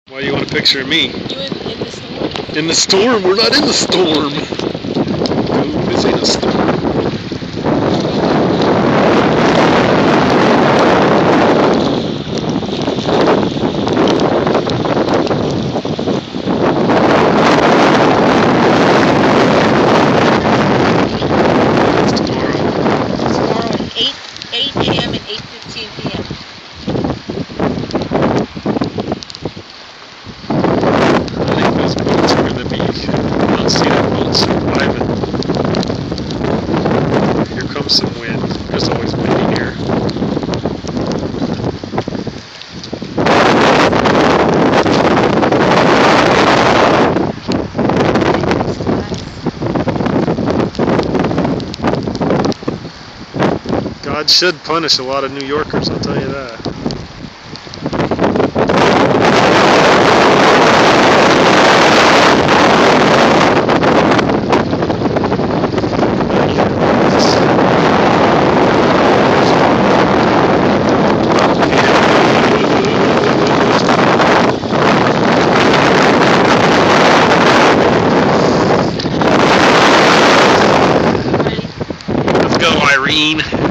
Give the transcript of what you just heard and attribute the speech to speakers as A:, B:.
A: Why do you want a picture of me?
B: You in the storm?
A: In the storm? We're not in the storm. No, this ain't a storm.
B: Tomorrow at 8 a.m. and 8:15 p.m.
A: I think those boats are going to be, I don't see that boat surviving. Here comes some wind. There's always wind here. God should punish a lot of New Yorkers, I'll tell you that. Let's go, Irene.